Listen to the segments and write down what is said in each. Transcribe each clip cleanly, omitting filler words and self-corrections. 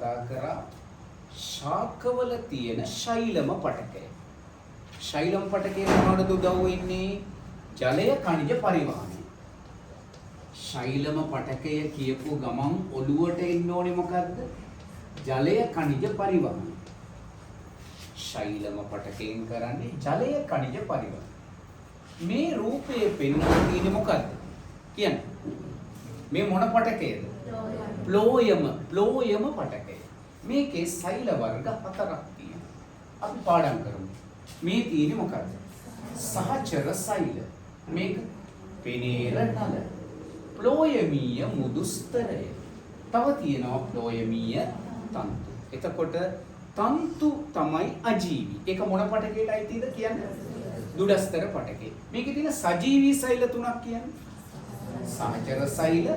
කතා කරා ශාකවල තියෙන ශෛලම පටකය. ශෛලම පටකේ මොනවටද උදව් වෙන්නේ? ජලය ඛනිජ පරිවහනය. ශෛලම පටකය කියපු ගමන් ඔළුවට එන්න ඕනේ මොකද්ද? ජලය ඛනිජ පරිවහනය. ශෛලම පටකයෙන් කරන්නේ ජලය ඛනිජ පරිවහනය. මේ රූපයේ පෙන්වලා තියෙන්නේ මොකද්ද? කියන්නේ. මේ මොන පටකයද? ප්ලෝයම පටකය. මේකේ සෛල වර්ග 4ක් තියෙනවා. අපි පාඩම් කරමු. මේ තියෙන්නේ මොකද්ද? සහචර සෛල. මේක පෙනේර නල. ප්ලෝයමීය මුදුස්තරය. තව තියෙනවා ප්ලෝයමීය තන්තු. එතකොට තන්තු තමයි අජීවි. ඒක මොන පටකයටයි අයිතිද කියන්නේ? දුඩස්තර පටකේ. මේකේ තියෙන සජීවී සෛල තුනක් කියන්නේ සහචර සෛල,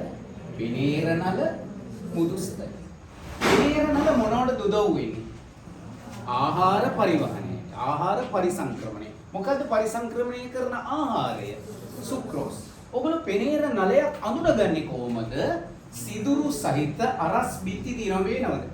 පෙනේර නල, මුදුස්තරය. පෙනේර නල මොනවටද උදව් වෙන්නේ? ආහාර පරිවහනය, ආහාර පරිසංක්‍රමණය. මොකද්ද පරිසංක්‍රමණය කරන ආහාරය? සුක්‍රෝස්. ඔගොල්ලෝ පෙනේර නලයක් අඳුනගන්නේ කොහොමද? සිදුරු සහිත අරස් බිත්ති දිනව වෙනවද?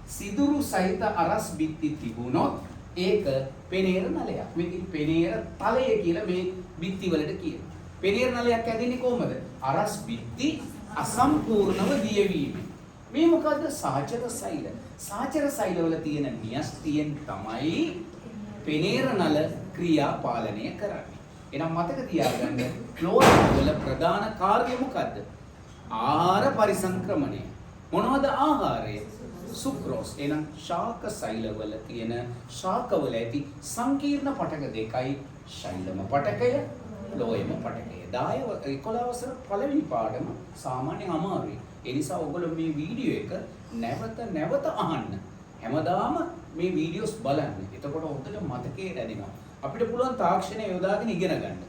සිදුරු සහිත අරස් බිත්ති තිබුණොත් ඒක පෙනේර නලයක්. මේක පෙනේර තලය කියලා මේ බිත්ති වලට කියනවා. පෙනේර නලයක් ඇදෙන්නේ කොහොමද? අරස් බිත්ති අසම්පූර්ණව දියවීම. මේ මොකද්ද? සහචර සෛල. සහචර සෛල වල තියෙන න්‍යෂ්ටියෙන් තමයි පෙනේර නල ක්‍රියා පාලනය කරන්නේ. එහෙනම් මතක තියාගන්න ක්ලෝරයිඩ් වල ප්‍රධාන කාර්යය මොකද්ද? ආහාර පරිසංක්‍රමණය. මොනවද ආහාරය? සුක්‍රෝස්. එහෙනම් ශාක සෛල වල තියෙන ශාකවල ඇති සංකීර්ණ පටක දෙකයි ශෛලම පටකය, ප්ලෝයම පටකය. 11 වසර පළවෙනි පාඩම සාමාන්‍යයෙන් අමාරුයි. ඒ නිසා ඔයගොල්ලෝ මේ වීඩියෝ එක නැවත අහන්න. හැමදාම මේ වීඩියෝස් බලන්න. එතකොට ඔතන මතකයේ රැඳෙනවා. අපිට පුළුවන් තාක්ෂණය යොදාගෙන ඉගෙන ගන්න.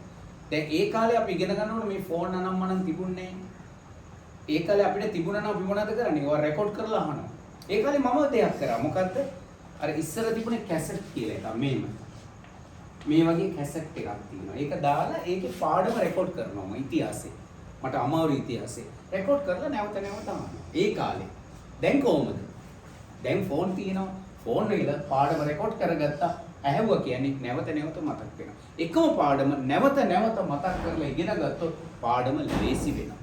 දැන් ඒ කාලේ අපි ඉගෙන ගන්නකොට මේ ෆෝන් අනම්මනම් තිබුණේ නැහැ. ඒ කාලේ අපිට තිබුණා නම් අපි මොනවද කරන්නේ? ඒවා රෙකෝඩ් කරලා අහනවා. ඒ කාලේ මම දෙයක් කරා. මොකද්ද? අර ඉස්සර තිබුණේ කැසට් කියලා එකක්. මේ වගේ කැසට් එකක් තියෙනවා. ඒක දාලා ඒකේ පාඩම රෙකෝඩ් කරනවා ඉතිහාසෙ. මට අමාරු ඉතිහාසෙ. රෙකෝඩ් කරලා නැවත අහනවා. ඒ කාලේ. දැන් කොහොමද? දැන් ෆෝන් තියෙනවා. ෆෝන් වල පාඩම රෙකෝඩ් කරගත්තා. ඇහුවා කියන්නේ නැවත මතක් වෙනවා. එකම පාඩම නැවත මතක් කරලා ඉගෙන ගත්තොත් පාඩම ලේසි වෙනවා.